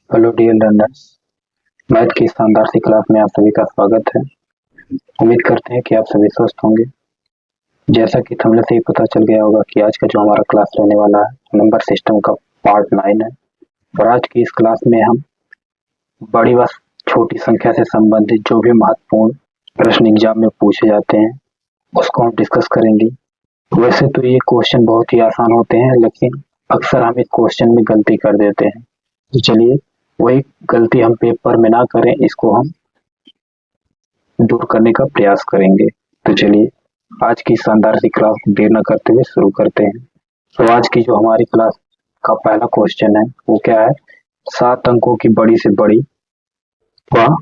Hello dear learners. Math की शानदार सी class में आप सभी का स्वागत है। उम्मीद करते हैं कि आप सभी स्वस्थ होंगे। जैसा कि थंबनेल से ही पता चल गया होगा कि आज का जो हमारा क्लास रहने वाला है नंबर सिस्टम का पार्ट 9 है। और आज की इस क्लास में हम बड़ी व छोटी संख्या से संबंधित जो भी महत्वपूर्ण प्रश्न एग्जाम में पूछे जाते हैं उसको हम डिस्कस करेंगे। वैसे तो ये क्वेश्चन बहुत ही आसान होते हैं, लेकिन अक्सर हम इस क्वेश्चन में गलती कर देते हैं। तो चलिए वही गलती हम पेपर में ना करें, इसको हम दूर करने का प्रयास करेंगे। तो चलिए आज की शानदार सी क्लास देर न करते हुए शुरू करते हैं। तो आज की जो हमारी क्लास का पहला क्वेश्चन है वो क्या है, 7 अंकों की बड़ी से बड़ी व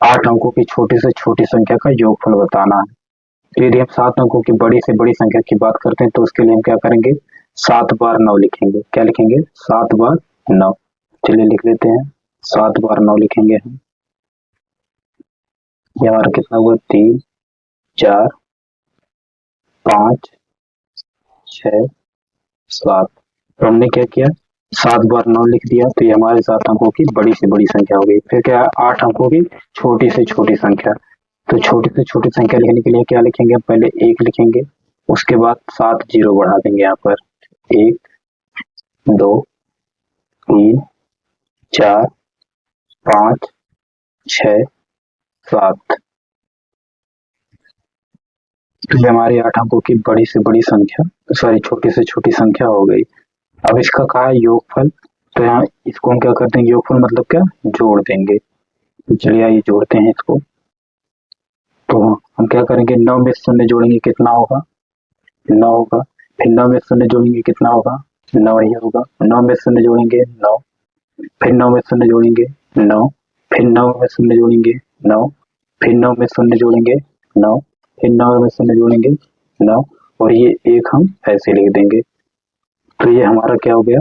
8 अंकों की छोटी से छोटी संख्या का योगफल बताना है। तो यदि हम 7 अंकों की बड़ी से बड़ी संख्या की बात करते हैं तो उसके लिए हम क्या करेंगे, 7 बार 9 लिखेंगे। क्या लिखेंगे? 7 बार 9। चलिए लिख लेते हैं, 7 बार 9 लिखेंगे हम। ये हमारा कितना हुआ? 3 4 5 6 7। तो हमने क्या किया, 7 बार 9 लिख दिया, तो ये हमारे 7 अंकों की बड़ी से बड़ी संख्या हो गई। फिर क्या है, 8 अंकों की छोटी से छोटी संख्या। तो छोटी से छोटी संख्या लिखने के लिए क्या लिखेंगे, पहले 1 लिखेंगे, उसके बाद 7 जीरो बढ़ा देंगे यहाँ पर। 1 2 3 4 5 6 7। तो ये हमारी 8 अंकों की बड़ी से बड़ी संख्या, सॉरी छोटी से छोटी संख्या हो गई। अब इसका कहा है योगफल, तो यहाँ इसको हम क्या कर देंगे, योगफल मतलब क्या, जोड़ देंगे। तो चलिए आइए जोड़ते हैं इसको। तो हम क्या करेंगे, 9 में शून्य जोड़ेंगे कितना होगा, 9 होगा। फिर 9 में शून्य जोड़ेंगे कितना होगा, 9 ही होगा। 9 में शून्य जोड़ेंगे 9, फिर 9 में शून्य जोड़ेंगे 9, फिर 9 में शून्य जोड़ेंगे 9, फिर 9 में शून्य जोड़ेंगे 9, फिर 9 में शून्य जोड़ेंगे 9, और ये एक हम ऐसे लिख देंगे। तो ये हमारा क्या हो गया,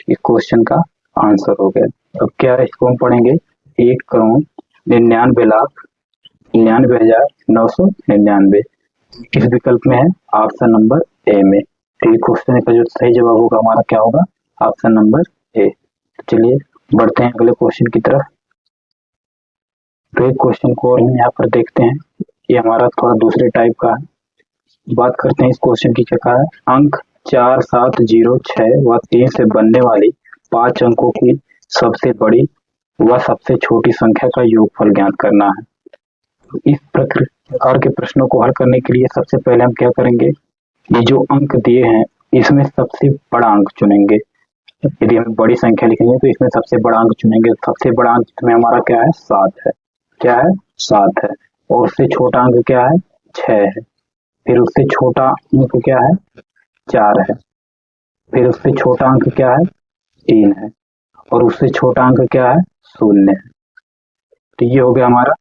इस क्वेश्चन का आंसर हो गया। अब क्या है, इसको हम पढ़ेंगे 1,99,99,999। किस विकल्प में है, ऑप्शन नंबर ए में। तो ये क्वेश्चन का जो सही जवाब होगा हमारा क्या होगा, ऑप्शन नंबर ए। चलिए बढ़ते हैं अगले क्वेश्चन की तरफ। तो एक क्वेश्चन को और हम यहाँ पर देखते हैं, ये हमारा थोड़ा दूसरे टाइप का है। बात करते हैं इस क्वेश्चन की, क्या कहा है, अंक 4 7 0 6 व 3 से बनने वाली 5 अंकों की सबसे बड़ी व सबसे छोटी संख्या का योगफल ज्ञात करना है। इस प्रकार के प्रश्नों को हल करने के लिए सबसे पहले हम क्या करेंगे, ये जो अंक दिए हैं इसमें सबसे बड़ा अंक चुनेंगे। यदि हमें बड़ी संख्या लिखेंगे तो इसमें सबसे बड़ा अंक चुनेंगे। सबसे बड़ा अंक इसमें हमारा क्या है, 7 है। क्या है, 7 है। और उससे छोटा अंक क्या है, 6 है। फिर उससे छोटा अंक क्या है, 4 है। फिर उससे छोटा अंक क्या है, 3 है। और उससे छोटा अंक क्या है, 0 है। तो ये हो गया हमारा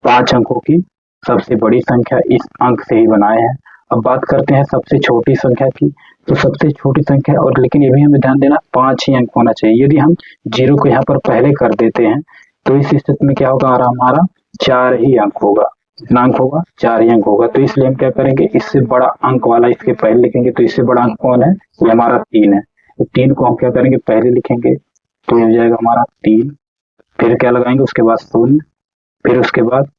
5 अंकों की सबसे बड़ी संख्या, इस अंक से ही बनाए हैं। अब बात करते हैं सबसे छोटी संख्या की। तो सबसे छोटी संख्या, और लेकिन ये भी हमें ध्यान देना, 5 ही अंक होना चाहिए। यदि हम 0 को यहाँ पर पहले कर देते हैं तो इस स्थिति में क्या होगा, और हमारा 4 ही अंक होगा। कितना अंक होगा, 4 ही अंक होगा। तो इसलिए हम क्या करेंगे, इससे बड़ा अंक वाला इसके पहले लिखेंगे। तो इससे बड़ा अंक कौन है, ये हमारा 3 है। तो 3 को हम क्या करेंगे, पहले लिखेंगे। तो ये हो जाएगा हमारा 3। फिर क्या लगाएंगे, उसके बाद 0, फिर उसके बाद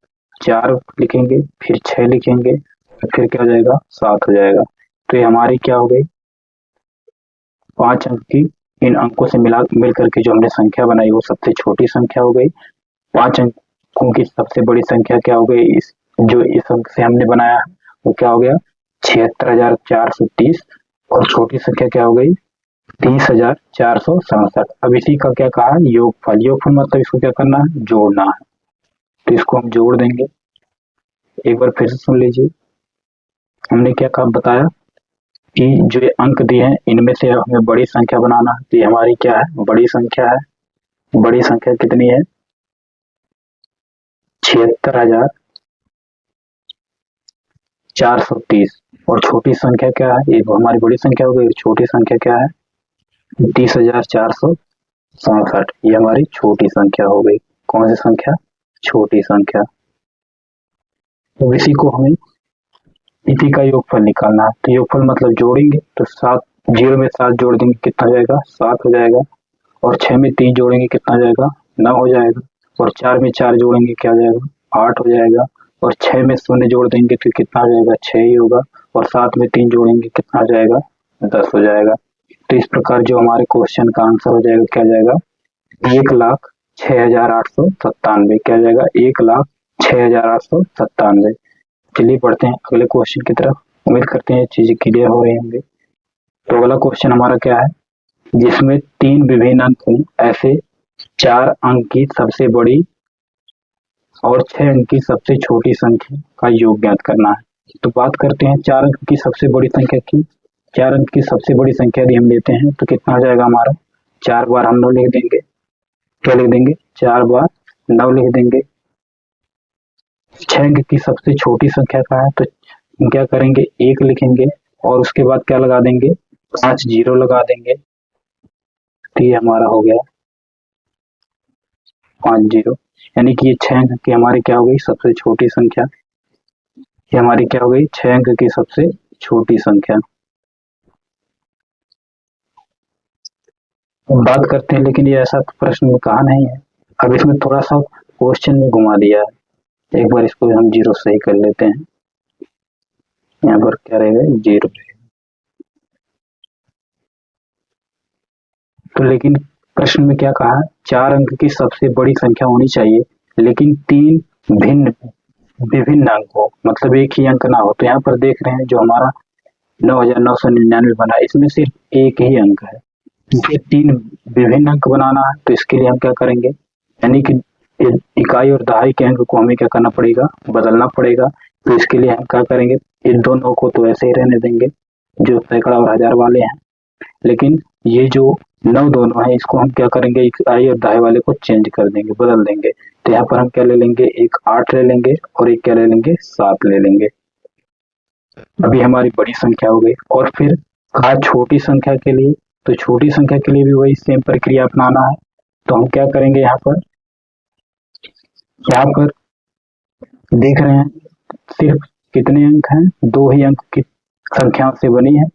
4 लिखेंगे, फिर 6 लिखेंगे, फिर क्या हो जाएगा, 7 हो जाएगा। तो ये हमारी क्या हो गई, 5 अंक की इन अंकों से मिल करके जो हमने संख्या बनाई वो सबसे छोटी संख्या हो गई। 5 अंकों की सबसे बड़ी संख्या क्या हो गई, इस अंक से हमने बनाया वो क्या हो गया, 76,430। और छोटी संख्या क्या हो गई, 30,467। अब इसी का क्या कहा, योगफल। योगफल मतलब इसको क्या करना है, जोड़ना है। तो इसको हम जोड़ देंगे। एक बार फिर से सुन लीजिए, हमने क्या कहा, बताया कि जो ये अंक दिए हैं इनमें से हमें बड़ी संख्या बनाना है। तो ये हमारी क्या है, बड़ी संख्या है। बड़ी संख्या कितनी है, 76,430। और छोटी संख्या क्या है, ये हमारी बड़ी संख्या हो गई। छोटी संख्या क्या है, 30,467। ये हमारी छोटी संख्या हो गई। कौन सी संख्या, छोटी संख्या। तो इसी को हमें इसी का योगफल निकालना है। तो योगफल मतलब जोड़ेंगे, तो 7 0 में 7 जोड़ देंगे, कितना हो जाएगा, 7 हो जाएगा। और 6 में 3 जोड़ेंगे कितना जाएगा 9 हो जाएगा, और 4 में 4 जोड़ेंगे क्या जाएगा 8 हो जाएगा, और 6 में 0 जोड़ देंगे तो कितना आ जाएगा 6 ही होगा, और 7 में 3 जोड़ेंगे कितना आ जाएगा 10 हो जाएगा। तो इस प्रकार जो हमारे क्वेश्चन का आंसर हो जाएगा क्या जाएगा 1,06,897, क्या जाएगा 1,06,897। चलिए पढ़ते हैं अगले क्वेश्चन की तरफ। उम्मीद करते हैं चीजें क्लियर हो रही होंगी। तो अगला क्वेश्चन हमारा क्या है, जिसमें 3 विभिन्न अंक हों, ऐसे 4 अंक की सबसे बड़ी और 6 अंक की सबसे छोटी संख्या का योग ज्ञात करना है। तो बात करते हैं 4 अंक की सबसे बड़ी संख्या की। 4 अंक की सबसे बड़ी संख्या यदि हम लेते हैं तो कितना आ जाएगा हमारा 4 बार हम 9 लिख देंगे, क्या लिख देंगे 4 बार 9 लिख देंगे। 6 अंक की सबसे छोटी संख्या का है तो हम क्या करेंगे 1 लिखेंगे, और उसके बाद क्या लगा देंगे 5 जीरो लगा देंगे। तो ये हमारा हो गया 5 जीरो, यानी कि ये 6 अंक की हमारी क्या हो गई सबसे छोटी संख्या। ये हमारी क्या हो गई 6 अंक की सबसे छोटी संख्या। बात करते हैं, लेकिन ये ऐसा प्रश्न में कहा नहीं है, अब इसमें थोड़ा सा क्वेश्चन में घुमा दिया है। एक बार इसको हम जीरो सही कर लेते हैं। यहाँ पर क्या रहेगा 0। तो लेकिन प्रश्न में क्या कहा 4 अंक की सबसे बड़ी संख्या होनी चाहिए, लेकिन 3 विभिन्न अंक हो, मतलब एक ही अंक ना हो। तो यहाँ पर देख रहे हैं जो हमारा 9,999 बना, इसमें सिर्फ एक ही अंक है। इसे 3 विभिन्न अंक बनाना है, तो इसके लिए हम क्या करेंगे, यानी कि इकाई और दहाई के अंक को हमें क्या करना पड़ेगा बदलना पड़ेगा। तो इसके लिए हम क्या करेंगे, इन दोनों को तो ऐसे ही रहने देंगे जो सैकड़ा और हजार वाले हैं, लेकिन ये जो 9 दोनों है इसको हम क्या करेंगे इकाई और दहाई वाले को चेंज कर देंगे, बदल देंगे। तो यहाँ पर हम क्या ले लेंगे, एक 8 ले लेंगे और एक क्या ले लेंगे 7 ले लेंगे। अभी हमारी बड़ी संख्या हो गई। और फिर कहा छोटी संख्या के लिए, तो छोटी संख्या के लिए भी वही सेम प्रक्रिया अपनाना है। तो हम क्या करेंगे, यहाँ पर देख रहे हैं सिर्फ कितने अंक हैं, 2 ही अंक की संख्याओं से बनी है,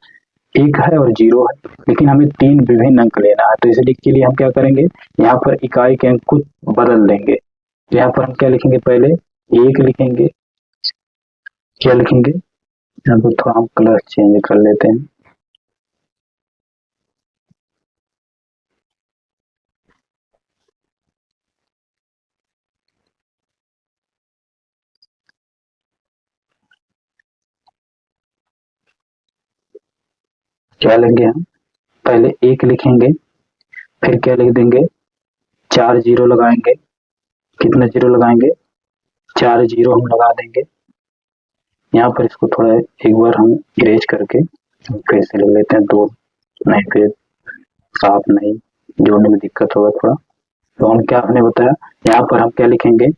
1 है और 0 है, लेकिन हमें 3 विभिन्न अंक लेना है। तो इसलिए के लिए हम क्या करेंगे, यहाँ पर इकाई के अंक को बदल देंगे। तो यहाँ पर हम क्या लिखेंगे, पहले 1 लिखेंगे, क्या लिखेंगे, यहाँ पर थोड़ा हम कलर चेंज कर लेते हैं। क्या लेंगे हम, पहले 1 लिखेंगे, फिर क्या लिख देंगे 4 जीरो लगाएंगे, कितने जीरो लगाएंगे 4 जीरो हम लगा देंगे। यहाँ पर इसको थोड़ा एक बार हम इरेज करके फिर से लिख लेते हैं 2, नहीं फिर साफ नहीं, जोड़ने में दिक्कत होगा थोड़ा। तो हम क्या हमने बताया, यहाँ पर हम क्या लिखेंगे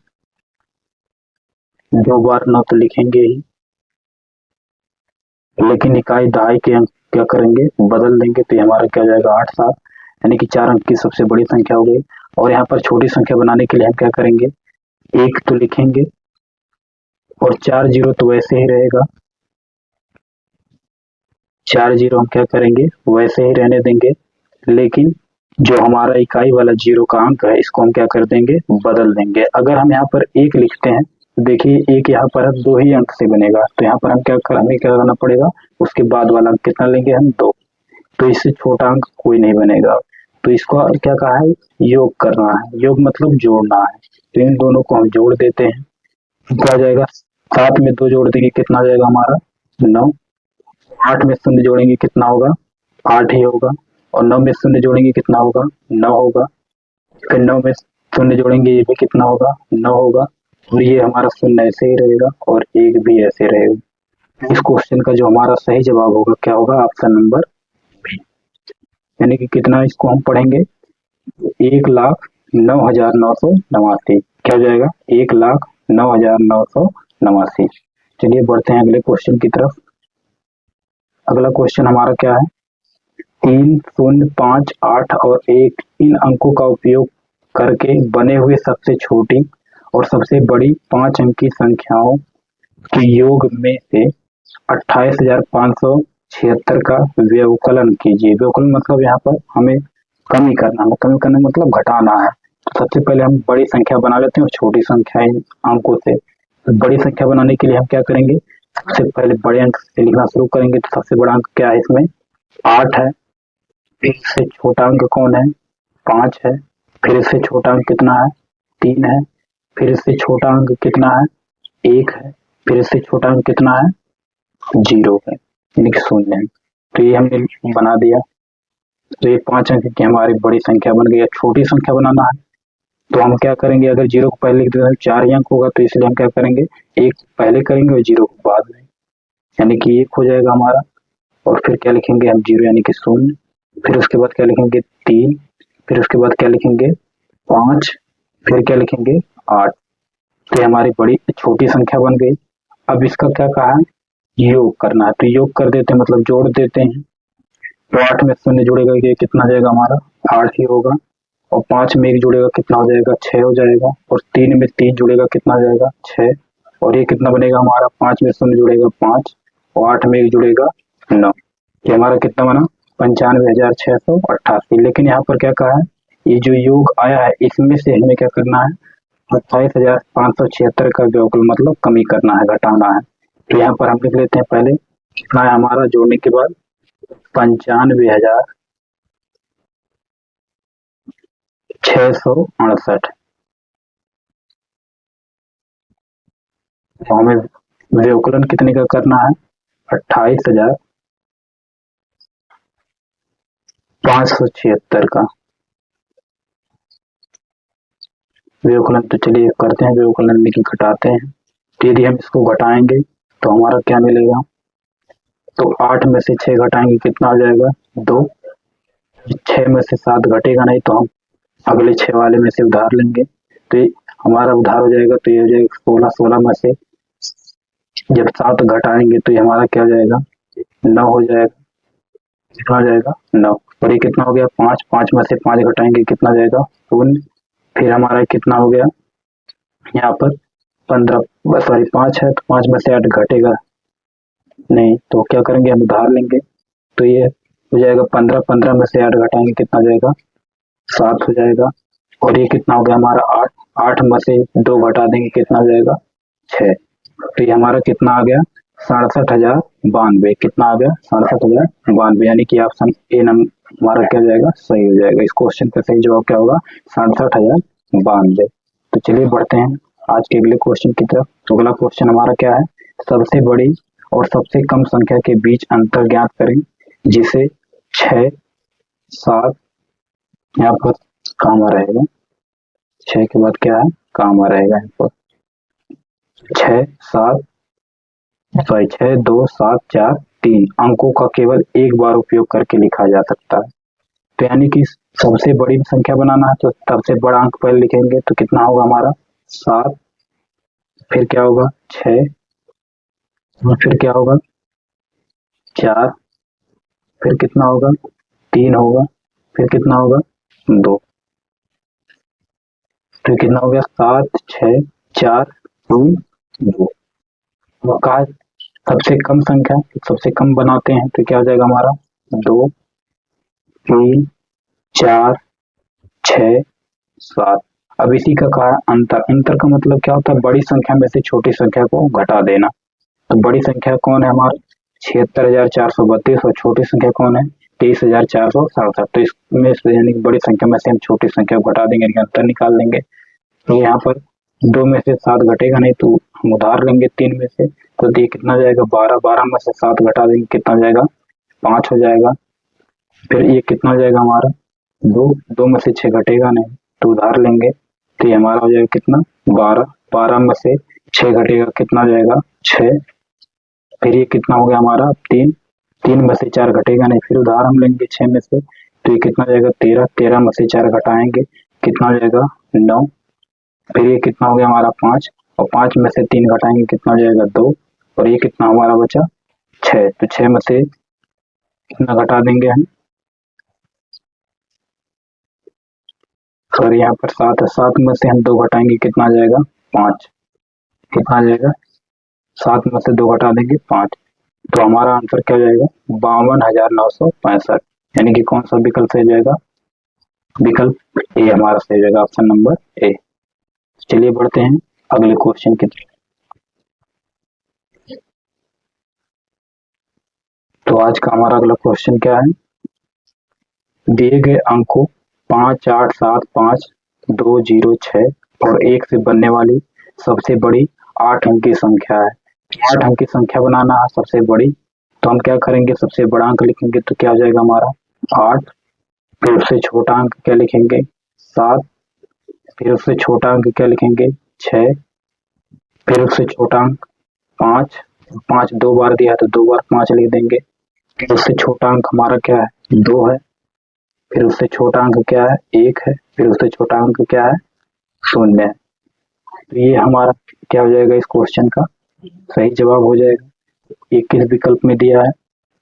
2 बार 9 तो लिखेंगे ही, लेकिन इकाई दहाई के अंक क्या करेंगे बदल देंगे। तो हमारा क्या जाएगा 8 7, यानी कि 4 अंक की सबसे बड़ी संख्या हो गई। और यहाँ पर छोटी संख्या बनाने के लिए हम क्या करेंगे, 1 तो लिखेंगे और 4 जीरो तो वैसे ही रहेगा, 4 जीरो हम क्या करेंगे वैसे ही रहने देंगे, लेकिन जो हमारा इकाई वाला 0 का अंक है इसको हम क्या कर देंगे बदल देंगे। अगर हम यहाँ पर 1 लिखते हैं, देखिए 1 यहाँ पर 2 ही अंक से बनेगा, तो यहाँ पर हमें क्या करना पड़ेगा, उसके बाद वाला अंक कितना लेंगे हम 2, तो इससे छोटा अंक कोई नहीं बनेगा। तो इसको क्या कहा है, योग करना है, योग मतलब जोड़ना है। तो इन दोनों को हम जोड़ देते हैं, क्या जाएगा 7 में 2 जोड़ देंगे कितना जाएगा हमारा 9, 8 में 0 जोड़ेंगे कितना होगा 8 ही होगा, और 9 में 0 जोड़ेंगे कितना होगा 9 होगा, फिर 9 में 0 जोड़ेंगे ये भी कितना होगा 9 होगा, और ये हमारा 0 ऐसे ही रहेगा और 1 भी ऐसे रहेगा। इस क्वेश्चन का जो हमारा सही जवाब होगा क्या होगा, ऑप्शन नंबर बी। यानी कि कितना इसको हम पढ़ेंगे 1,09,989, क्या हो जाएगा 1,09,989। चलिए बढ़ते हैं अगले क्वेश्चन की तरफ। अगला क्वेश्चन हमारा क्या है, 3 0 5 8 और 1 इन अंकों का उपयोग करके बने हुए सबसे छोटी और सबसे बड़ी 5 अंक की संख्याओं के योग में से 28,576 का व्यवकलन कीजिए। व्यवकलन मतलब यहाँ पर हमें कमी करना है, कमी करना मतलब घटाना है। तो सबसे पहले हम बड़ी संख्या बना लेते हैं और छोटी संख्या अंकों से। तो बड़ी संख्या बनाने के लिए हम क्या करेंगे, सबसे पहले बड़े अंक से लिखना शुरू करेंगे। तो सबसे बड़ा अंक क्या है इसमें, 8 है। इससे छोटा अंक कौन है, 5 है। फिर इससे छोटा अंक कितना है, 3 है। फिर इससे छोटा अंक कितना है, 1 है। फिर इससे छोटा अंक कितना है, 0 है, यानी कि 0 है। तो ये हमने बना दिया। तो ये 5 अंक की हमारी बड़ी संख्या बन गई। छोटी संख्या बनाना है तो हम क्या करेंगे, अगर 0 को पहले लिख देते हैं 4 ही अंक होगा, तो इसलिए हम क्या करेंगे, 1 पहले करेंगे और 0 को बाद में, यानी कि 1 हो जाएगा हमारा। और फिर क्या लिखेंगे हम, 0 यानी कि 0। फिर उसके बाद क्या लिखेंगे, 3। फिर उसके बाद क्या लिखेंगे, 5। फिर क्या लिखेंगे, 8। तो ये हमारी बड़ी छोटी संख्या बन गई। अब इसका क्या कहा है, योग करना है। तो योग कर देते हैं, मतलब जोड़ देते हैं। तो 8 में 0 जुड़ेगा, ये कितना जाएगा हमारा, 8 ही होगा। और 5 में 1 जुड़ेगा, कितना हो जाएगा, 6 हो जाएगा। और 3 में 3 जुड़ेगा, कितना हो जाएगा, 6। और ये कितना बनेगा हमारा, 5 में 0 जुड़ेगा 5, और 8 में 1 जुड़ेगा 9। ये हमारा कितना बना, 95,688। लेकिन यहाँ पर क्या कहा है, ये जो योग आया है इसमें से हमें क्या करना है, 28,576 का व्यवकल मतलब कमी करना है, घटाना है। तो यहाँ पर हम लिख लेते हैं पहले, कितना है हमारा जोड़ने के बाद, 95,668। तो हमें व्यवकलन कितने का करना है, 28,576 का व्यवकलन। तो चलिए करते हैं व्यवकलन, लेकिन घटाते हैं। तो यदि हम इसको घटाएंगे तो हमारा क्या मिलेगा, तो 8 में से 6 घटाएंगे, कितना हो जाएगा, 2। 6 में से 7 घटेगा नहीं, तो हम अगले 6 वाले में से उधार लेंगे। तो ये हमारा उधार हो जाएगा, तो ये हो जाएगा 16। 16 में से जब 7 घटाएंगे तो ये हमारा क्या हो जाएगा, 9 हो जाएगा। कितना हो जाएगा, 9। और ये कितना हो गया, 5। 5 में से 5 घटाएंगे, कितना जाएगा, 0। फिर हमारा कितना हो गया, यहाँ पर 15, सॉरी 5 है, तो 5 में से 8 घटेगा नहीं, तो क्या करेंगे, हम उधार लेंगे। तो ये हो जाएगा 15। 15 में से 8 घटाएंगे, कितना जाएगा, 7 हो जाएगा। और ये कितना हो गया हमारा, 8। 8 में से 2 घटा देंगे, कितना जाएगा, 6। तो ये हमारा कितना आ गया, 67,092। कितना आ गया, 67,092, यानी कि ऑप्शन ए नंबर हमारा क्या जाएगा, सही हो जाएगा। इस क्वेश्चन का सही जवाब क्या होगा, 67,092। तो चलिए बढ़ते हैं आज के अगले क्वेश्चन की तरफ। तो अगला क्वेश्चन हमारा क्या है, सबसे बड़ी और सबसे कम संख्या के बीच अंतर ज्ञात करें, जिसे 6, 7 यहाँ पर कामा रहेगा। 6 के बाद क्या है, कामा रहेगा यहाँ पर। 6, 7 सॉरी 6, 2, 7, 4, 3 अंकों का केवल एक बार उपयोग करके लिखा जा सकता है। तो यानी कि सबसे बड़ी संख्या बनाना है तो सबसे बड़ा अंक पहले लिखेंगे, तो कितना होगा हमारा, 7। फिर क्या होगा, 6। फिर क्या होगा, 4। फिर कितना होगा, 3 होगा। फिर कितना होगा, 2। फिर कितना हो गया, 7, 6, 4, 3, 2। कहा सबसे कम संख्या, सबसे कम बनाते हैं तो क्या हो जाएगा हमारा, 2, 3, 4, 6, 7। अब इसी का कहा अंतर। अंतर का मतलब क्या होता है, बड़ी संख्या में से छोटी संख्या को घटा देना। तो बड़ी संख्या कौन है हमारा, 76,432, और छोटी संख्या कौन है, 23,467। तो इसमें से यानी बड़ी संख्या में से हम छोटी संख्या को घटा देंगे, अंतर निकाल देंगे। तो यहाँ पर 2 में से 7 घटेगा नहीं, तो हम उधार लेंगे 3 में से। तो ये कितना जाएगा, 12। 12 में से 7 घटा देंगे, कितना जाएगा, 5 हो जाएगा। फिर ये कितना हो जाएगा हमारा, 2। 2 में से 6 घटेगा नहीं, तो उधार लेंगे। तो ये हमारा हो जाएगा कितना, 12। 12 में से 6 घटेगा, कितना जाएगा, 6। फिर ये कितना हो गया हमारा, 3। 3 में से 4 घटेगा नहीं, फिर उधार हम लेंगे 6 में से। तो ये कितना जाएगा, 13। 13 में से 4 घटाएंगे, कितना हो जाएगा, 9। फिर ये कितना हो गया हमारा, 5। और 5 में से 3 घटाएंगे, कितना हो जाएगा, 2। और ये कितना हमारा बचा, 6। तो 6 में से कितना घटा देंगे हम, सॉरी यहाँ पर 7 है। 7 में से हम 2 घटाएंगे, कितना आ जाएगा, 5। कितना आ जाएगा, 7 में से 2 घटा देंगे, 5। तो हमारा आंसर क्या हो जाएगा, 52,965, यानी कि कौन सा विकल्प सही जाएगा, विकल्प ए हमारा सही हो जाएगा, ऑप्शन नंबर ए। चलिए बढ़ते हैं अगले क्वेश्चन की तरफ। तो आज का हमारा अगला क्वेश्चन क्या है, दिए गए अंकों 5, 8, 7, 5, 2, 0, 6 और 1 से बनने वाली सबसे बड़ी 8 अंक की संख्या है। 8 अंक की संख्या बनाना है सबसे बड़ी, तो हम क्या करेंगे, सबसे बड़ा अंक लिखेंगे तो क्या हो जाएगा हमारा 8, फिर उससे छोटा अंक क्या लिखेंगे 7, फिर उससे छोटा अंक क्या लिखेंगे 6, फिर उससे छोटा अंक 5, 5 2 बार दिया है तो 2 बार 5 लिख देंगे, फिर उससे छोटा अंक हमारा क्या है 2 है, फिर उससे छोटा अंक क्या है 1 है, फिर उससे छोटा अंक क्या है 0 है। तो ये हमारा क्या हो जाएगा, इस क्वेश्चन का सही जवाब हो जाएगा। ये किस विकल्प में दिया है,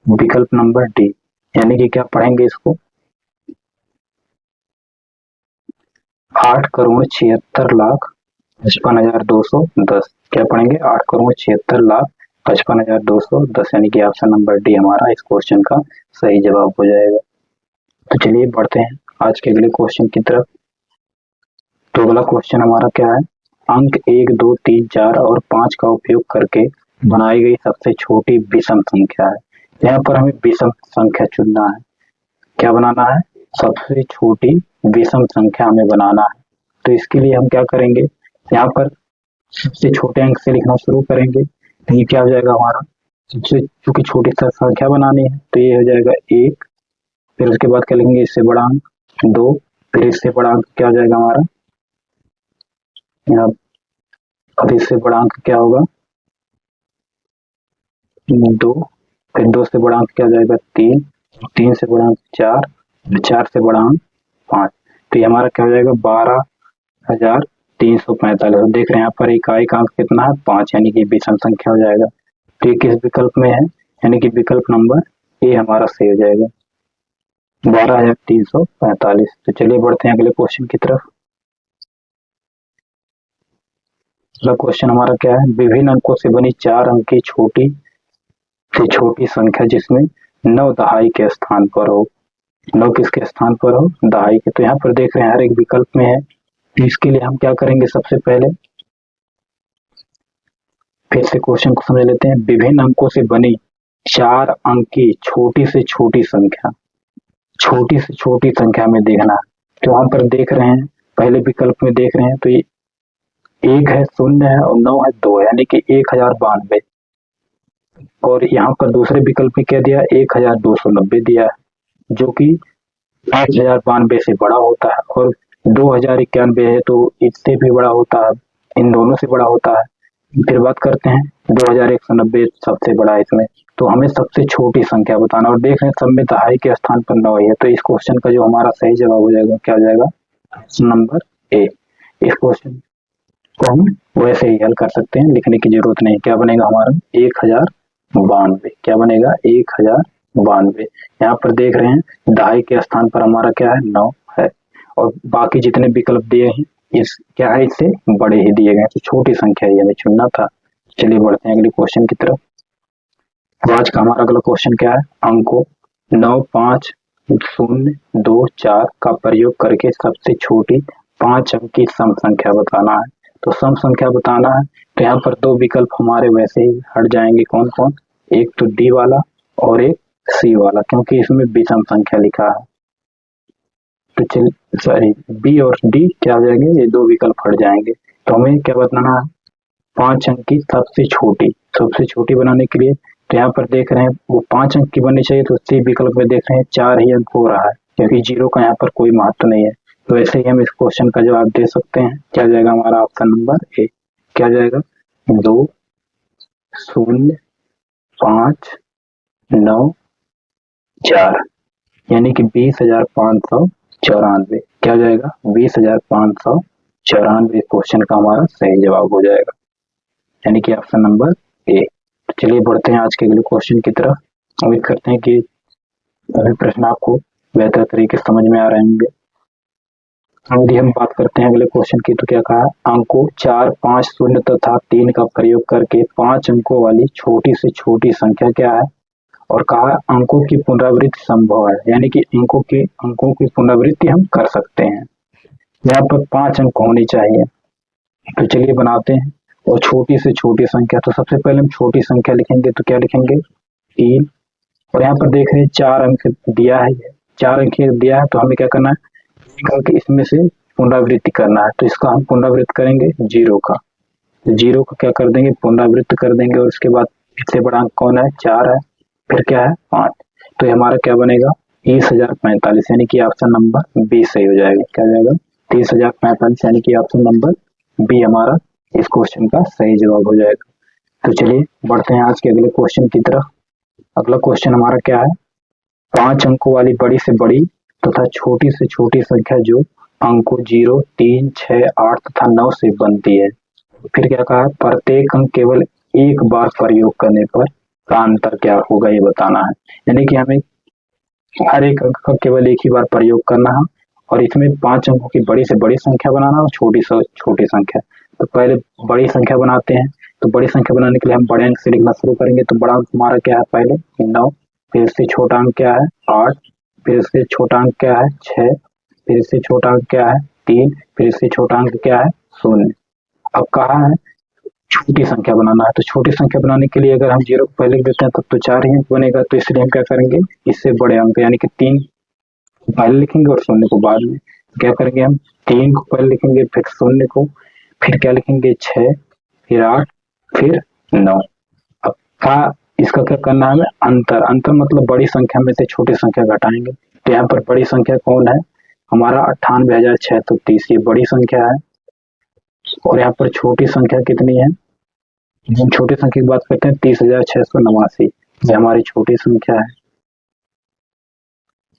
विकल्प नंबर डी। यानी कि क्या पढ़ेंगे इसको, 8,76,55,210। क्या पढ़ेंगे 8,76,55,210, यानी कि ऑप्शन नंबर डी हमारा इस क्वेश्चन का सही जवाब हो जाएगा। तो चलिए बढ़ते हैं आज के अगले क्वेश्चन की तरफ। तो अगला क्वेश्चन हमारा क्या है, अंक 1, 2, 3, 4 और 5 का उपयोग करके बनाई गई सबसे छोटी विषम संख्या है। यहाँ पर हमें विषम संख्या चुनना है, क्या बनाना है, सबसे छोटी विषम संख्या हमें बनाना है। तो इसके लिए हम क्या करेंगे, यहाँ पर सबसे छोटे अंक से लिखना शुरू करेंगे, तो ये क्या हो जाएगा हमारा, सबसे चूंकि छोटी संख्या बनानी है तो ये हो जाएगा 1, फिर उसके बाद क्या लिखेंगे इससे बड़ा अंक 2, फिर इससे बड़ा अंक क्या हो जाएगा हमारा, यहाँ अब इससे बड़ा अंक क्या होगा 2, फिर 2 से बड़ा अंक क्या हो जाएगा 3, 3 से बड़ा अंक 4, 4 से बड़ा अंक 5। तो ये हमारा क्या हो जाएगा 12,345। देख रहे हैं यहाँ पर इकाई का अंक कितना है 5, यानी कि विषम संख्या हो जाएगा। तो ये किस विकल्प में है, यानी कि विकल्प नंबर ए हमारा सही हो जाएगा, 12,345। तो चलिए बढ़ते हैं अगले क्वेश्चन की तरफ। अगला क्वेश्चन हमारा क्या है, विभिन्न अंकों से बनी 4 अंक की छोटी से छोटी संख्या जिसमें 9 दहाई के स्थान पर हो। 9 किसके स्थान पर हो, दहाई के। तो यहाँ पर देख रहे हैं हर एक विकल्प में है, तो इसके लिए हम क्या करेंगे, सबसे पहले फिर से क्वेश्चन को समझ लेते हैं। विभिन्न अंकों से बनी 4 अंक की छोटी से छोटी संख्या, छोटी से छोटी संख्या में देखना है। तो यहाँ पर देख रहे हैं पहले विकल्प में देख रहे हैं, तो ये 1 है, 0 है और 9 है, 2 है, यानी कि 1092। और यहाँ पर दूसरे विकल्प में क्या दिया, 1290 दिया है, जो कि 1092 से बड़ा होता है, और 2091 है तो इससे भी बड़ा होता है, इन दोनों से बड़ा होता है। फिर बात करते हैं 2190 सबसे बड़ा है इसमें। तो हमें सबसे छोटी संख्या बताना, और देख रहे हैं सब में दहाई के स्थान पर 9 है। तो इस क्वेश्चन का जो हमारा सही जवाब हो जाएगा क्या हो जाएगा, नंबर ए। इस क्वेश्चन को हम वैसे ही हल कर सकते हैं, लिखने की जरूरत नहीं। क्या बनेगा हमारा 1092, क्या बनेगा 1092। यहाँ पर देख रहे हैं दहाई के स्थान पर हमारा क्या है 9 है, और बाकी जितने विकल्प दिए हैं इस क्या है इससे बड़े ही दिए गए, तो छोटी संख्या ही हमें चुनना था। चलिए बढ़ते हैं अगले क्वेश्चन की तरफ। तो आज का हमारा अगला क्वेश्चन क्या है, अंकों 9, 5, 0, 2, 4 का प्रयोग करके सबसे छोटी 5 अंक की सम संख्या बताना है। तो सम संख्या बताना है, तो यहाँ पर 2 विकल्प हमारे वैसे ही हट जाएंगे, कौन कौन, एक तो डी वाला और एक सी वाला, क्योंकि इसमें विषम संख्या लिखा है। तो चल सॉरी बी और डी क्या हो जाएंगे, ये 2 विकल्प हट जाएंगे। तो हमें क्या बताना है, 5 अंक की सबसे छोटी बनाने के लिए, तो यहाँ पर देख रहे हैं वो 5 अंक की बननी चाहिए, तो सी विकल्प में देख रहे हैं 4 ही अंक हो रहा है, क्योंकि 0 का यहाँ पर कोई महत्व नहीं है। तो ऐसे ही हम इस क्वेश्चन का जवाब दे सकते हैं। क्या जाएगा हमारा ऑप्शन नंबर ए, क्या जाएगा 2, 0, 5, 9, 4, यानी कि 20,594। क्या जाएगा 20,594 क्वेश्चन का हमारा सही जवाब हो जाएगा, यानी कि ऑप्शन नंबर ए। चलिए बढ़ते हैं आज के अगले क्वेश्चन की तरफ। उम्मीद करते हैं कि सभी प्रश्न आपको बेहतर तरीके से समझ में आ रहे होंगे। यदि हम बात करते हैं अगले क्वेश्चन की, तो क्या कहा, अंकों 4, 5, 0 तथा 3 का प्रयोग करके 5 अंकों वाली छोटी से छोटी संख्या क्या है, और कहा अंकों की पुनरावृत्ति संभव है, यानी कि अंकों की पुनरावृत्ति हम कर सकते हैं। यहाँ पर 5 अंक होनी चाहिए। तो चलिए बनाते हैं। और छोटी से छोटी संख्या, तो सबसे पहले हम छोटी संख्या लिखेंगे, तो क्या लिखेंगे 3। और यहाँ पर देख रहे हैं 4 अंक दिया है, 4 अंक दिया है, तो हमें क्या करना है, एक अंक इसमें से पुनरावृत्ति करना है। तो इसका हम पुनरावृत्त करेंगे 0 का, तो 0 का क्या कर देंगे, पुनरावृत्त कर देंगे। और उसके बाद इससे बड़ा अंक कौन है, 4 है, फिर क्या है 5। तो ये हमारा क्या बनेगा 30,045, यानी कि ऑप्शन नंबर बी सही हो जाएगा। क्या हो जाएगा 30,045, यानी कि ऑप्शन नंबर बी हमारा इस क्वेश्चन का सही जवाब हो जाएगा। तो चलिए बढ़ते हैं आज के अगले क्वेश्चन की तरफ। अगला क्वेश्चन हमारा क्या है, 5 अंकों वाली बड़ी से बड़ी तथा छोटी से छोटी संख्या जो अंकों 0, 3, 6, 8 तथा 9 से बनती है। फिर क्या कहा, प्रत्येक अंक केवल एक बार प्रयोग करने पर का अंतर क्या होगा ये बताना है। यानी कि हमें हर एक अंक का केवल एक ही बार प्रयोग करना है, और इसमें 5 अंकों की बड़ी से बड़ी संख्या बनाना और छोटी से छोटी संख्या। तो पहले बड़ी संख्या बनाते हैं। तो बड़ी संख्या बनाने के लिए हम बड़े अंक से लिखना शुरू करेंगे। तो बड़ा अंक हमारा क्या है, पहले 9, फिर इससे छोटा अंक क्या है 8, फिर इससे छोटा अंक क्या है 6, फिर इससे छोटा अंक क्या है 3, फिर इससे छोटा अंक क्या है 0। अब कहा है छोटी संख्या बनाना है। तो छोटी संख्या बनाने के लिए अगर हम 0 को पहले लिख देते हैं तब तो 4 ही अंक बनेगा। तो इसलिए हम क्या करेंगे, इससे बड़े अंक यानी कि 3 पहले लिखेंगे और 0 को बाद में। क्या करेंगे, हम 3 को पहले लिखेंगे, फिर 0 को, फिर क्या लिखेंगे 6, फिर 8, फिर 9। अब का इसका क्या करना है, हमें अंतर मतलब बड़ी संख्या में से छोटी संख्या घटाएंगे। तो यहाँ पर बड़ी संख्या कौन है हमारा 98,630, ये बड़ी संख्या है। और यहाँ पर छोटी संख्या कितनी है, हम छोटी संख्या की बात करते हैं 30,689, ये हमारी छोटी संख्या है।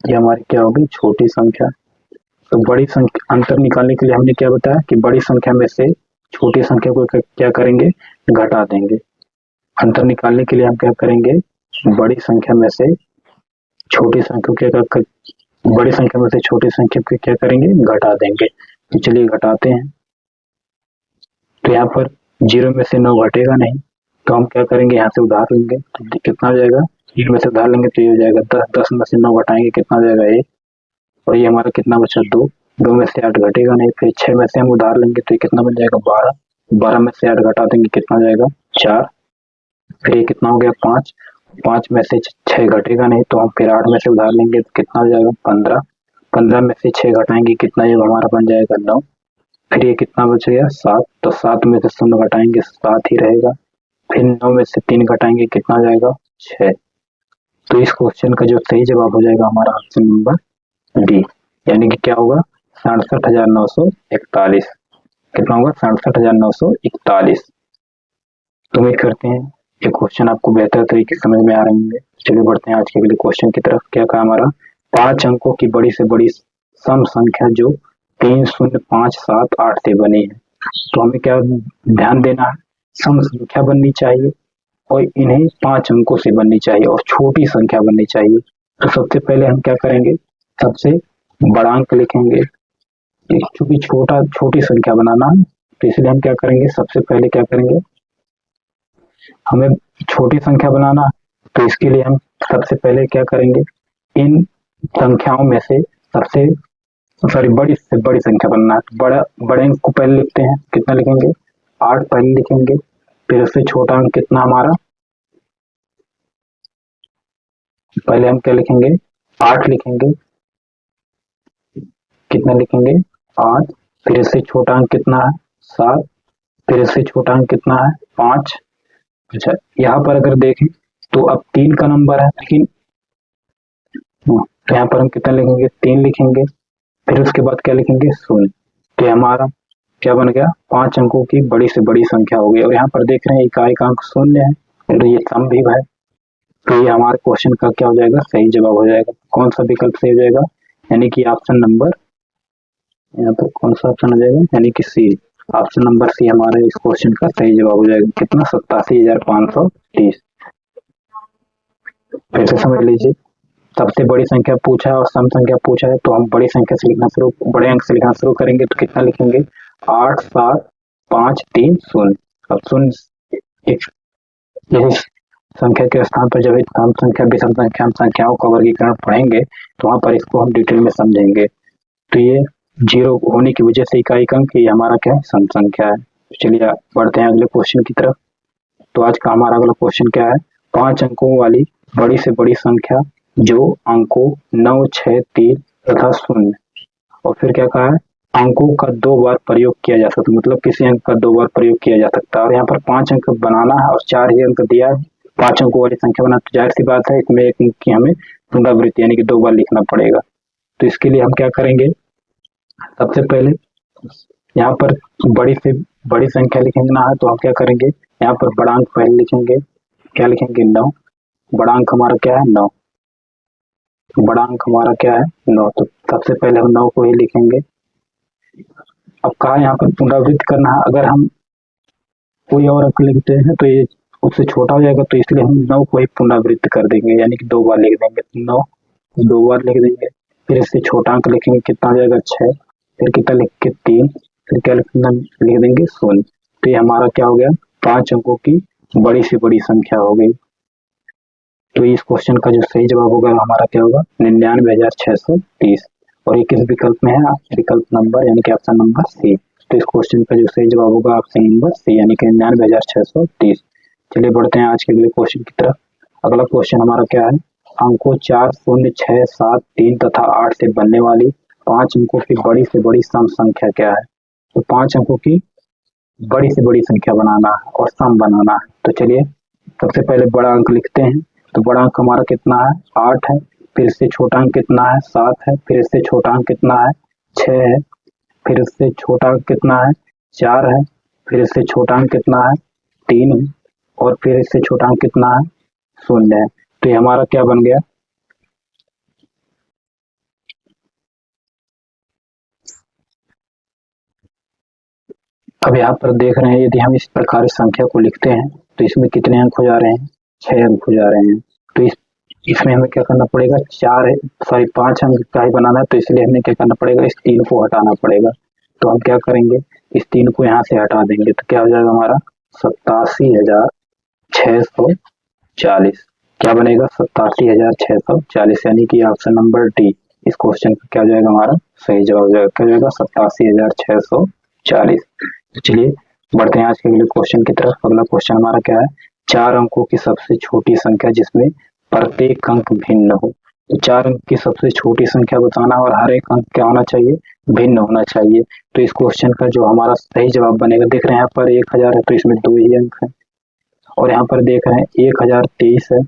ये हमारी क्या होगी, छोटी संख्या। तो बड़ी संख्या अंतर निकालने के लिए हमने क्या बताया कि बड़ी संख्या में से छोटी संख्या को क्या करेंगे, घटा देंगे। अंतर निकालने के लिए हम क्या करेंगे, बड़ी संख्या में से छोटी संख्या को बड़ी संख्या में से छोटी संख्या को क्या करेंगे, घटा देंगे। तो चलिए घटाते हैं। तो यहाँ पर 0 में से 9 घटेगा नहीं, तो हम क्या करेंगे, यहाँ से उधार लेंगे। तो कितना हो जाएगा, 0 में से उधार लेंगे तो ये हो जाएगा 10, 10 में से 9 घटाएंगे कितना हो जाएगा 1, और ये हमारा कितना बचा 2, 2 में से 8 घटेगा नहीं। फिर 6 में से हम उधार लेंगे तो ये कितना बन जाएगा 12, 12 में से 8 घटा देंगे कितना हो जाएगा 4, फिर ये कितना हो गया 5, 5 में से 6 घटेगा नहीं, तो हम फिर 8 में से उधार लेंगे तो कितना हो जाएगा 15, 15 में से 6 घटाएंगे कितना ये हमारा बन जाएगा 9, फिर ये कितना बच गया 7, तो 7 में से 0 घटाएंगे 7 ही रहेगा, फिर 9 में से 3 घटाएंगे कितना हो जाएगा 6। तो इस क्वेश्चन का जो सही जवाब हो जाएगा हमारा ऑप्शन नंबर डी, यानी कि क्या होगा 67,941। कितना होगा 67,941। तो उम्मीद करते हैं ये क्वेश्चन आपको बेहतर तरीके से समझ में आ रहे होंगे। चलिए बढ़ते हैं आज के अगले क्वेश्चन की तरफ। क्या कहा हमारा, 5 अंकों की बड़ी से बड़ी सम संख्या जो 3, 0, 5, 7, 8 से बनी है। तो हमें क्या ध्यान देना है, सम संख्या बननी चाहिए और इन्हें 5 अंकों से बननी चाहिए और छोटी संख्या बननी चाहिए। तो सबसे पहले हम क्या करेंगे, सबसे बड़ा अंक लिखेंगे। क्योंकि छोटी संख्या बनाना है तो इसलिए हम क्या करेंगे, सबसे पहले क्या करेंगे, हमें छोटी संख्या बनाना, तो इसके लिए हम सबसे पहले क्या करेंगे, इन संख्याओं में से बड़ी से बड़ी संख्या बनना है। बड़े अंक को पहले लिखते हैं, कितना लिखेंगे 8 पहले लिखेंगे, फिर उससे छोटा अंक कितना हमारा, पहले हम क्या लिखेंगे 8 लिखेंगे, कितना लिखेंगे 8, फिर इससे छोटा अंक कितना है 7, फिर इससे छोटा अंक कितना है 5। अच्छा यहाँ पर अगर देखें तो अब 3 का नंबर है, लेकिन तो यहाँ पर हम कितना लिखेंगे 3 लिखेंगे, फिर उसके बाद क्या लिखेंगे 0। तो हमारा क्या बन गया, 5 अंकों की बड़ी से बड़ी संख्या हो गई। और यहाँ पर देख रहे हैं इकाई का अंक 0 है और ये सम भी है। तो ये हमारे क्वेश्चन का क्या हो जाएगा, सही जवाब हो जाएगा। कौन सा विकल्प सही हो जाएगा, यानी कि ऑप्शन नंबर, यहाँ पर कौन सा ऑप्शन हो जाएगा, यानी कि सी, ऑप्शन नंबर सी हमारा इस क्वेश्चन का सही जवाब हो जाएगा। कितना 87,530। फिर से समझ लीजिए, सबसे बड़ी संख्या पूछा है और सम संख्या पूछा है, तो हम बड़ी संख्या से लिखना शुरू, बड़े अंक से लिखना शुरू करेंगे। तो कितना लिखेंगे 8, 7, 5, 3, 0। अब 0 यही संख्या के स्थान पर जब सम संख्या विषम संख्या हम संख्याओं का वर्गीकरण पढ़ेंगे तो वहां पर इसको हम डिटेल में समझेंगे। तो ये 0 होने की वजह से इकाई अंक ये हमारा क्या है, सम संख्या है। चलिए बढ़ते हैं अगले क्वेश्चन की तरफ। तो आज का हमारा अगला क्वेश्चन क्या है, 5 अंकों वाली बड़ी से बड़ी संख्या जो अंकों 9, 6, 3 तथा 0 और फिर क्या कहा है, अंकों का 2 बार प्रयोग किया जा सकता है, मतलब किसी अंक का 2 बार प्रयोग किया जा सकता है। और यहाँ पर 5 अंक बनाना है और 4 ही अंक दिया है, 5 अंकों वाली संख्या बनाना, तो जाहिर सी बात है इसमें एक अंक की हमें पुनरावृत्ति यानी कि 2 बार लिखना पड़ेगा। तो इसके लिए हम क्या करेंगे, सबसे पहले यहाँ पर बड़ी से बड़ी संख्या लिखेंगे ना है, तो हम क्या करेंगे, यहाँ पर बड़ा अंक पहले लिखेंगे, क्या लिखेंगे 9, बड़ा अंक हमारा क्या है 9, बड़ा अंक हमारा क्या है 9, तो सबसे पहले हम 9 को ही लिखेंगे। अब कहा यहाँ पर पुनरावृत्ति करना है, अगर हम कोई और अंक लिखते हैं तो ये उससे छोटा हो जाएगा, तो इसलिए हम 9 को ही पुनरावृत्ति कर देंगे यानी कि 2 बार लिख देंगे, 9 2 बार लिख देंगे। फिर इससे छोटा अंक लिखेंगे, कितना हो जाएगा 6, फिर कितना लिख के 3, फिर क्या लिख देंगे 0। तो ये हमारा क्या हो गया, 5 अंकों की बड़ी से बड़ी संख्या हो गई। तो इस क्वेश्चन का जो सही जवाब होगा हमारा क्या होगा, 99,630। और ये किस विकल्प में है, विकल्प नंबर यानी कि ऑप्शन नंबर सी। तो इस क्वेश्चन का जो सही जवाब होगा ऑप्शन नंबर सी यानी कि 99,630। चलिए बढ़ते हैं आज के अगले क्वेश्चन की तरफ। अगला क्वेश्चन हमारा क्या है, अंकों 4, 0, 6, 7, 3 तथा 8 से बनने वाली 5 अंकों की बड़ी से बड़ी सम संख्या क्या है। तो 5 अंकों की बड़ी से बड़ी संख्या बनाना है और सम बनाना है। तो चलिए सबसे पहले बड़ा अंक लिखते हैं। तो बड़ा अंक हमारा कितना है 8 है, फिर इससे छोटा अंक कितना है 7 है, फिर इससे छोटा अंक कितना है 6 है, फिर इससे छोटा अंक कितना है 4 है, फिर इससे छोटा अंक कितना है 3 है और फिर इससे छोटा अंक कितना है 0 है। तो ये हमारा क्या बन गया, अब यहाँ पर देख रहे हैं यदि हम इस प्रकार की संख्या को लिखते हैं तो इसमें कितने अंक हो जा रहे हैं, 6 अंक हो जा रहे हैं। तो इसमें हमें क्या करना पड़ेगा, 5 अंक का ही बनाना है, तो इसलिए हमें क्या करना पड़ेगा, इस 3 को हटाना पड़ेगा। तो हम क्या करेंगे, इस 3 को यहाँ से हटा देंगे, तो क्या हो जाएगा हमारा 87,640। क्या बनेगा 87,640 यानी कि ऑप्शन नंबर डी इस क्वेश्चन का क्या हो जाएगा, हमारा सही जवाब हो जाएगा। क्या हो जाएगा 87,640। तो चलिए बढ़ते हैं आज के अगले क्वेश्चन की तरफ। अगला क्वेश्चन हमारा क्या है, 4 अंकों की सबसे छोटी संख्या जिसमें प्रत्येक अंक भिन्न हो। तो 4 अंक की सबसे छोटी संख्या बताना और हर एक अंक क्या होना चाहिए, भिन्न होना चाहिए। तो इस क्वेश्चन का जो हमारा सही जवाब बनेगा, देख रहे हैं यहाँ पर 1000 है तो इसमें 2 ही अंक है, और यहाँ पर देख रहे हैं 1023 है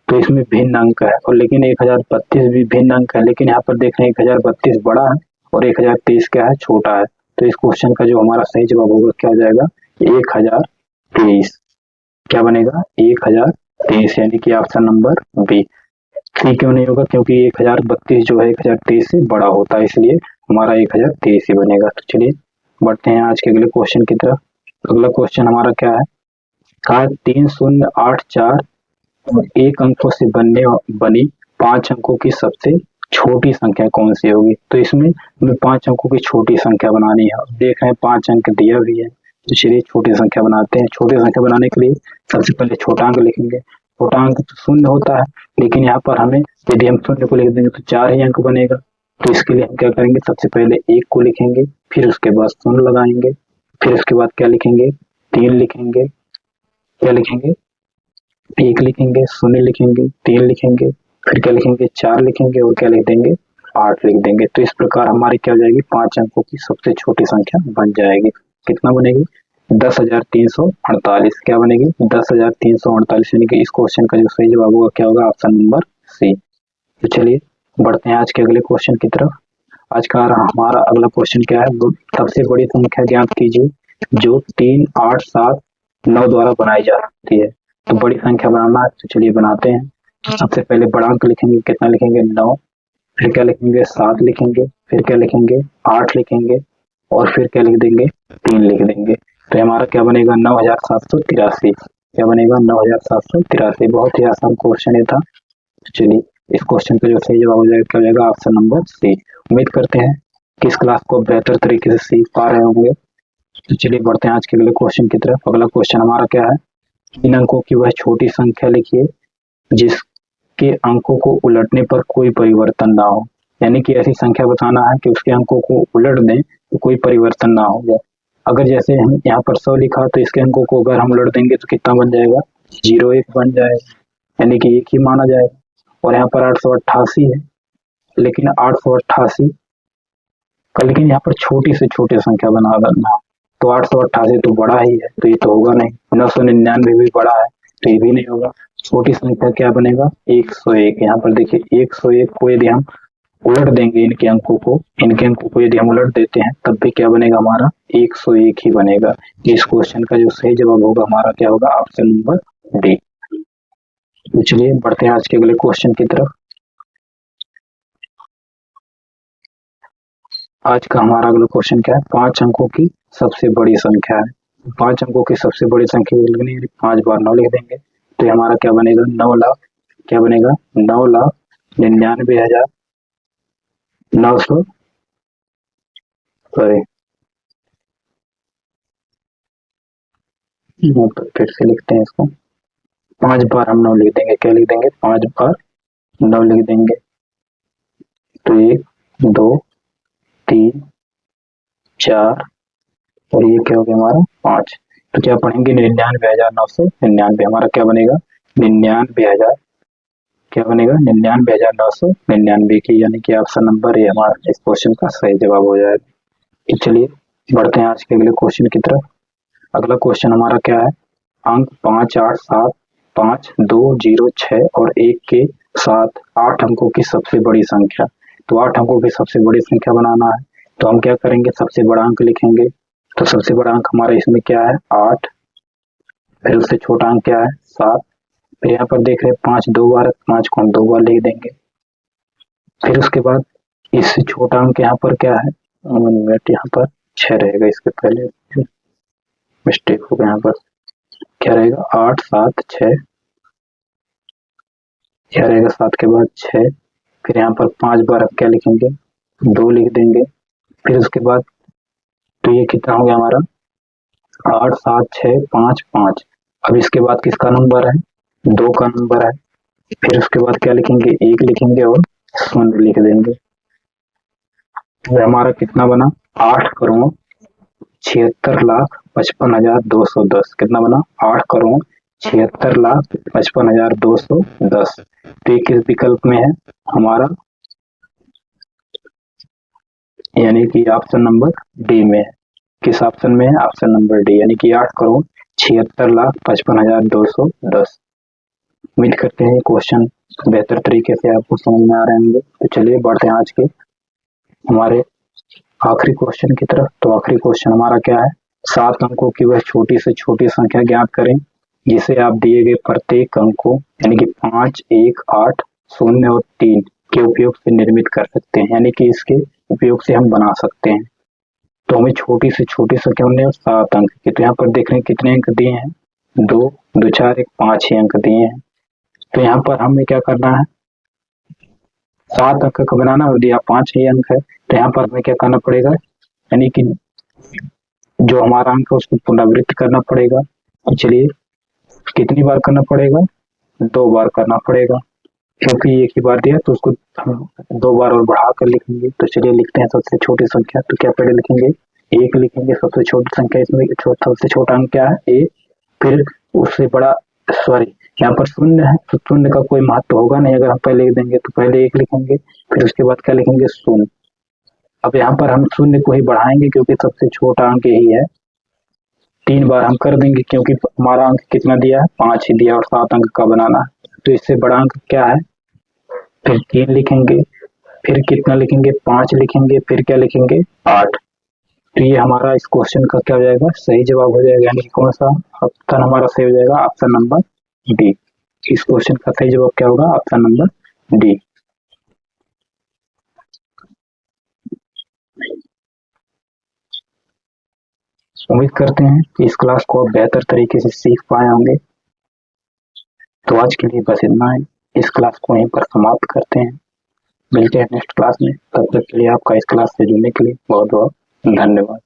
तो इसमें भिन्न अंक है, और लेकिन 1032 भी भिन्न अंक है, लेकिन यहाँ पर देख रहे हैं 1032 बड़ा है और 1023 क्या है, छोटा है। तो इस क्वेश्चन का जो हमारा सही जवाब होगा क्या हो जाएगा 1023। क्या बनेगा 1023 यानी कि ऑप्शन नंबर बी। सी क्यों नहीं होगा, क्योंकि 1032 जो है 1023 से बड़ा होता है, इसलिए हमारा 1023 ही बनेगा। तो चलिए बढ़ते हैं आज के अगले क्वेश्चन की तरफ। अगला क्वेश्चन हमारा क्या है, कहा 3084 और 1 अंकों से बनी 5 अंकों की सबसे छोटी संख्या कौन सी होगी। तो इसमें हमें 5 अंकों की छोटी संख्या बनानी है। देख रहे हैं 5 अंक दिया भी है, तो चलिए छोटी संख्या बनाते हैं। छोटी संख्या बनाने के लिए सबसे पहले छोटा अंक लिखेंगे। छोटा अंक तो 0 होता है, लेकिन यहाँ पर हमें यदि हम 0 को लिख देंगे तो 4 ही अंक बनेगा। तो इसके लिए हम क्या करेंगे, सबसे पहले 1 को लिखेंगे, फिर उसके बाद 0 लगाएंगे, फिर उसके बाद क्या लिखेंगे 3 लिखेंगे, क्या लिखेंगे 1 लिखेंगे, 0 लिखेंगे, 3 लिखेंगे, फिर क्या लिखेंगे 4 लिखेंगे और क्या लिख देंगे 8 लिख देंगे। तो इस प्रकार हमारी क्या हो जाएगी, 5 अंकों की सबसे छोटी संख्या बन जाएगी। कितना बनेगी 10,348। क्या बनेगी 10,348 यानी कि इस क्वेश्चन का जो सही जवाब होगा क्या होगा, ऑप्शन नंबर सी। तो चलिए बढ़ते हैं आज के अगले क्वेश्चन की तरफ। आज का हमारा अगला क्वेश्चन क्या है, सबसे बड़ी संख्या ज्ञात कीजिए जो 3, 8, 7, 9 द्वारा बनाई जा सकती है। तो बड़ी संख्या बनाना है, तो चलिए बनाते हैं। सबसे पहले बड़ा अंक लिखेंगे, कितना लिखेंगे 9, फिर क्या लिखेंगे 7 लिखेंगे, फिर क्या लिखेंगे 8 लिखेंगे और फिर क्या लिख देंगे 3 लिख देंगे। तो हमारा क्या बनेगा 9,783। क्या बनेगा 9,783। बहुत ही आसान क्वेश्चन ये था। चलिए इस क्वेश्चन का जो सही जवाब हो जाएगा क्या हो जाएगा, ऑप्शन नंबर सी। उम्मीद करते हैं कि इस क्लास को बेहतर तरीके से सीख पा रहे होंगे। तो चलिए बढ़ते हैं आज के अगले क्वेश्चन की तरफ। अगला क्वेश्चन हमारा क्या है, इन अंकों की वह छोटी संख्या लिखिए जिसके अंकों को उलटने पर कोई परिवर्तन ना हो। यानी कि ऐसी संख्या बताना है कि उसके अंकों को उलट दें तो कोई परिवर्तन ना हो जाए। अगर जैसे हम यहाँ पर 100 लिखा तो इसके अंकों को अगर हम उलट देंगे तो कितना बन जाएगा, 01 बन जाएगा, यानी कि एक ही माना जाएगा। और यहाँ पर 888 है, लेकिन 888 का लेकिन यहाँ पर छोटी से छोटी संख्या बना देना, तो 888 तो बड़ा ही है तो ये तो होगा नहीं। 999 भी बड़ा है तो ये भी नहीं होगा। छोटी संख्या क्या बनेगा, 101। यहाँ पर देखिए 101 को यदि हम उलट देंगे इनके अंकों को यदि हम उलट देते हैं तब भी क्या बनेगा, हमारा 101 ही बनेगा। इस क्वेश्चन का जो सही जवाब होगा हमारा क्या होगा, ऑप्शन नंबर डी। तो चलिए बढ़ते हैं आज के अगले क्वेश्चन की तरफ। आज का हमारा अगला क्वेश्चन क्या है, 5 अंकों की सबसे बड़ी संख्या है। 5 अंकों की सबसे बड़ी संख्या लिखनी है, 5 बार 9 लिख देंगे तो हमारा क्या बनेगा, 9 लाख, क्या बनेगा 9,99,900 सॉरी फिर से लिखते हैं इसको। 5 बार हम 9 लिख देंगे, क्या लिख देंगे, 5 बार 9 लिख देंगे तो 1 2 3 4 और ये क्या हो गया हमारा 5। तो क्या पढ़ेंगे, 99,999 हमारा क्या बनेगा, 99,000 क्या बनेगा, 99,999 की, यानी कि ऑप्शन नंबर ए हमारा इस क्वेश्चन का सही जवाब हो जाएगा। तो चलिए बढ़ते हैं आज के अगले क्वेश्चन की तरफ। अगला क्वेश्चन हमारा क्या है, अंक 5 8 7 5 2 0 6 और 1 के साथ 8 अंकों की सबसे बड़ी संख्या। तो 8 अंकों की सबसे बड़ी संख्या बनाना है तो हम क्या करेंगे, सबसे बड़ा अंक लिखेंगे। तो सबसे बड़ा अंक हमारा इसमें क्या है 8, फिर उससे छोटा अंक क्या है 7, फिर यहाँ पर देख रहे हैं 5 2 बार, 5 को हम 2 बार लिख देंगे। फिर उसके बाद इससे छोटा अंक यहाँ पर क्या है, यहाँ पर 6 रहेगा, इसके पहले मिस्टेक हो गया, यहाँ पर क्या रहेगा 8 7 6, क्या रहेगा 7 के बाद 6, फिर यहाँ पर 5 बार अब क्या लिखेंगे 2 लिख देंगे। फिर उसके बाद तो ये कितना हो गया हमारा 8 7 6 5 5। अब इसके बाद किसका नंबर है, 2 का नंबर है। फिर उसके बाद क्या लिखेंगे, 1 लिखेंगे और 0 लिख देंगे। तो हमारा कितना बना, 8,76,55,210। कितना बना, 8,76,55,210। तो ये किस विकल्प में है हमारा, यानी कि ऑप्शन नंबर डी में है। किस ऑप्शन में है, ऑप्शन नंबर डी, यानी कि 8,76,55,210। उम्मीद करते हैं क्वेश्चन बेहतर तरीके से आपको समझ में आ रहे होंगे। तो चलिए बढ़ते हैं आज के हमारे आखिरी क्वेश्चन की तरफ। तो आखिरी क्वेश्चन हमारा क्या है, 7 अंकों की वह छोटी से छोटी संख्या ज्ञात करें जिसे आप दिए गए प्रत्येक अंक को यानी कि 5 1 8 0 और 3 के उपयोग से निर्मित कर सकते हैं, यानी कि इसके उपयोग से हम बना सकते हैं। तो हमें छोटी से छोटी संख्या हमने 7 अंक की, तो यहाँ पर देख रहे हैं कितने अंक दिए हैं, 2 2 4 1 5 ही अंक दिए हैं। तो यहाँ पर हमें क्या करना है, 7 अंक का बनाना और दिया 5 ही अंक है, तो यहाँ पर हमें क्या करना पड़ेगा, यानी कि जो हमारा अंक है उसको पुनरावृत्ति करना पड़ेगा। तो चलिए कितनी बार करना पड़ेगा, 2 बार करना पड़ेगा, क्योंकि एक ही बार दिया तो उसको हम 2 बार और बढ़ा कर लिखेंगे। तो चलिए लिखते हैं सबसे छोटी संख्या, तो क्या पहले लिखेंगे 1 लिखेंगे, सबसे छोटी संख्या इसमें सबसे छोटा अंक क्या है a, फिर उससे बड़ा यहाँ पर 0 है तो 0 का कोई महत्व होगा नहीं, अगर हम पहले लिख देंगे तो पहले 1 लिखेंगे, फिर उसके बाद क्या लिखेंगे 0। अब यहाँ पर हम 0 को ही बढ़ाएंगे क्योंकि सबसे छोटा अंक यही है, 3 बार हम कर देंगे क्योंकि हमारा अंक कितना दिया है 5 ही दिया और 7 अंक का बनाना है। तो इससे बड़ा अंक क्या है, फिर 3 लिखेंगे, फिर कितना लिखेंगे 5 लिखेंगे, फिर क्या लिखेंगे 8। तो ये हमारा इस क्वेश्चन का क्या हो जाएगा, सही जवाब हो जाएगा, यानी कि कौन सा ऑप्शन हमारा सही हो जाएगा, ऑप्शन नंबर डी। इस क्वेश्चन का सही जवाब क्या होगा, ऑप्शन नंबर डी। उम्मीद करते हैं कि इस क्लास को आप बेहतर तरीके से सीख पाए होंगे। तो आज के लिए बस इतना है, इस क्लास को यहीं पर समाप्त करते हैं। मिलते हैं नेक्स्ट क्लास में, तब तक के लिए आपका इस क्लास से जुड़ने के लिए बहुत बहुत धन्यवाद।